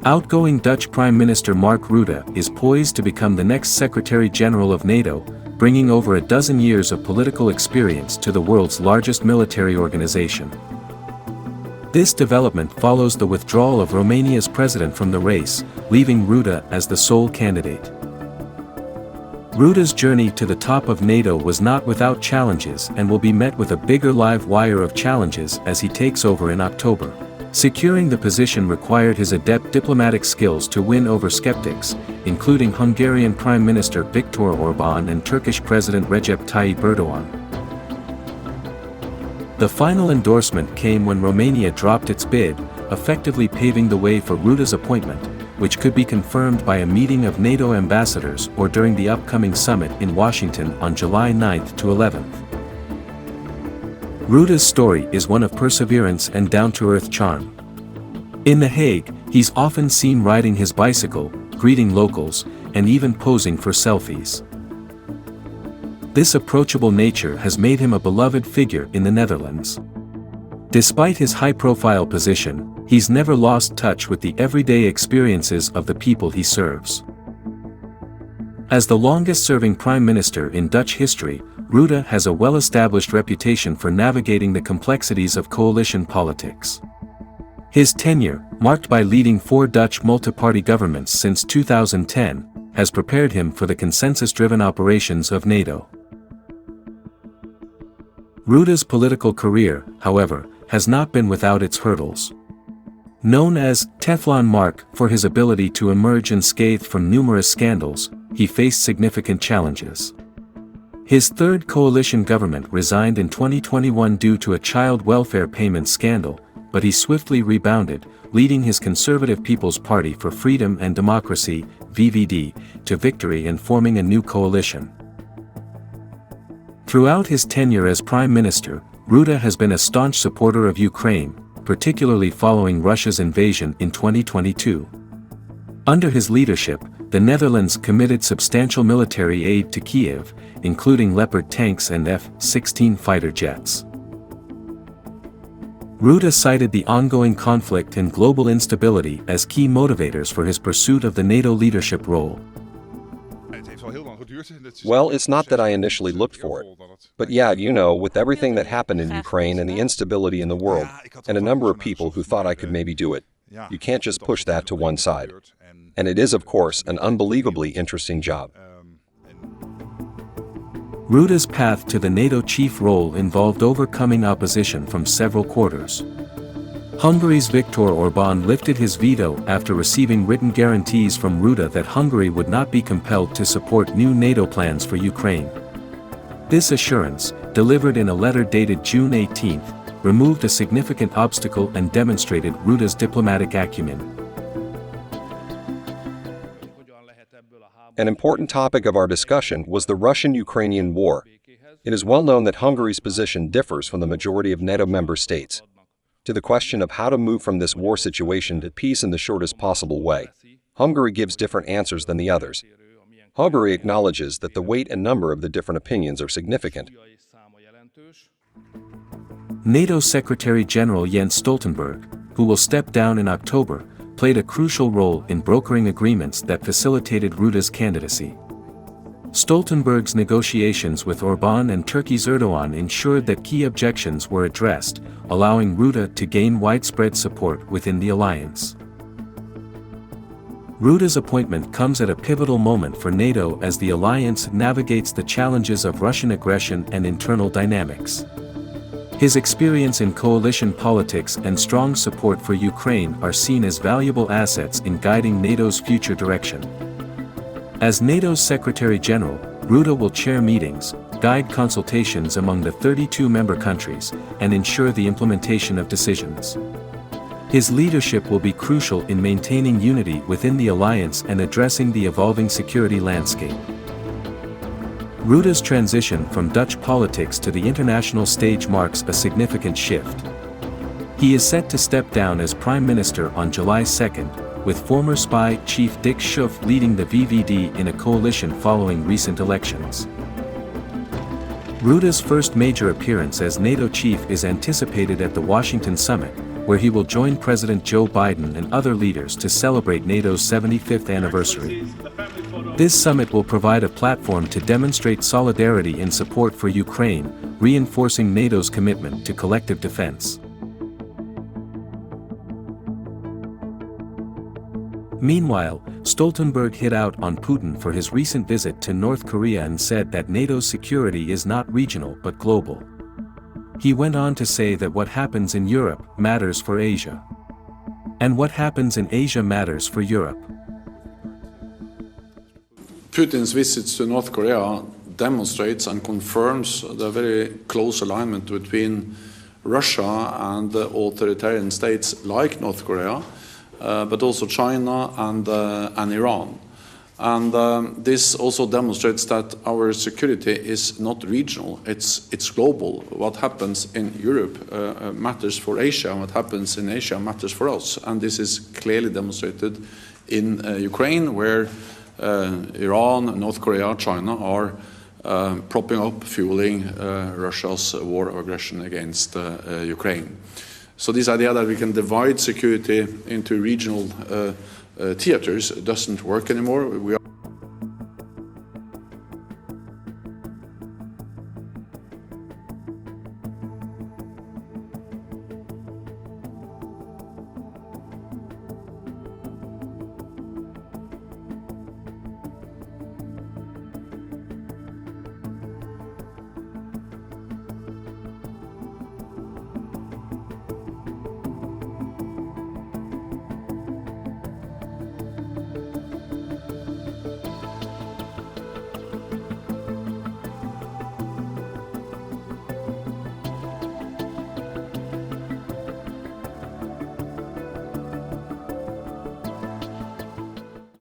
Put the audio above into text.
Outgoing Dutch Prime Minister Mark Rutte is poised to become the next Secretary General of NATO, bringing over a dozen years of political experience to the world's largest military organization. This development follows the withdrawal of Romania's president from the race, leaving Rutte as the sole candidate. Rutte's journey to the top of NATO was not without challenges and will be met with a bigger live wire of challenges as he takes over in October. Securing the position required his adept diplomatic skills to win over skeptics, including Hungarian Prime Minister Viktor Orbán and Turkish President Recep Tayyip Erdogan. The final endorsement came when Romania dropped its bid, effectively paving the way for Rutte's appointment, which could be confirmed by a meeting of NATO ambassadors or during the upcoming summit in Washington on July 9 to 11. Rutte's story is one of perseverance and down-to-earth charm. In The Hague, he's often seen riding his bicycle, greeting locals, and even posing for selfies. This approachable nature has made him a beloved figure in the Netherlands. Despite his high-profile position, he's never lost touch with the everyday experiences of the people he serves. As the longest-serving prime minister in Dutch history, Rutte has a well-established reputation for navigating the complexities of coalition politics. His tenure, marked by leading 4 Dutch multi-party governments since 2010, has prepared him for the consensus-driven operations of NATO. Rutte's political career, however, has not been without its hurdles. Known as Teflon Mark for his ability to emerge unscathed from numerous scandals, he faced significant challenges. His third coalition government resigned in 2021 due to a child welfare payment scandal, but he swiftly rebounded, leading his Conservative People's Party for Freedom and Democracy, VVD, to victory and forming a new coalition. Throughout his tenure as Prime Minister, Rutte has been a staunch supporter of Ukraine, particularly following Russia's invasion in 2022. Under his leadership, the Netherlands committed substantial military aid to Kiev, including Leopard tanks and F-16 fighter jets. Rutte cited the ongoing conflict and global instability as key motivators for his pursuit of the NATO leadership role. Well, it's not that I initially looked for it. But yeah, with everything that happened in Ukraine and the instability in the world, and a number of people who thought I could maybe do it, you can't just push that to one side. And it is, of course, an unbelievably interesting job. Rutte's path to the NATO chief role involved overcoming opposition from several quarters. Hungary's Viktor Orbán lifted his veto after receiving written guarantees from Rutte that Hungary would not be compelled to support new NATO plans for Ukraine. This assurance, delivered in a letter dated June 18, removed a significant obstacle and demonstrated Rutte's diplomatic acumen. An important topic of our discussion was the Russian-Ukrainian war. It is well known that Hungary's position differs from the majority of NATO member states. To the question of how to move from this war situation to peace in the shortest possible way, Hungary gives different answers than the others. Hungary acknowledges that the weight and number of the different opinions are significant. NATO Secretary General Jens Stoltenberg, who will step down in October, played a crucial role in brokering agreements that facilitated Rutte's candidacy. Stoltenberg's negotiations with Orbán and Turkey's Erdogan ensured that key objections were addressed, allowing Rutte to gain widespread support within the alliance. Rutte's appointment comes at a pivotal moment for NATO as the alliance navigates the challenges of Russian aggression and internal dynamics. His experience in coalition politics and strong support for Ukraine are seen as valuable assets in guiding NATO's future direction. As NATO's Secretary General, Rutte will chair meetings, guide consultations among the 32 member countries, and ensure the implementation of decisions. His leadership will be crucial in maintaining unity within the alliance and addressing the evolving security landscape. Rutte's transition from Dutch politics to the international stage marks a significant shift. He is set to step down as Prime Minister on July 2, with former spy chief Dick Schoof leading the VVD in a coalition following recent elections. Rutte's first major appearance as NATO chief is anticipated at the Washington summit, where he will join President Joe Biden and other leaders to celebrate NATO's 75th anniversary. This summit will provide a platform to demonstrate solidarity and support for Ukraine, reinforcing NATO's commitment to collective defense. Meanwhile, Stoltenberg hit out on Putin for his recent visit to North Korea and said that NATO's security is not regional but global. He went on to say that what happens in Europe matters for Asia. And what happens in Asia matters for Europe. Putin's visits to North Korea demonstrates and confirms the very close alignment between Russia and authoritarian states like North Korea, but also China and Iran. And this also demonstrates that our security is not regional, it's global. What happens in Europe matters for Asia, and what happens in Asia matters for us. And this is clearly demonstrated in Ukraine, where Iran, North Korea, China are propping up, fueling Russia's war of aggression against Ukraine. So this idea that we can divide security into regional theaters doesn't work anymore.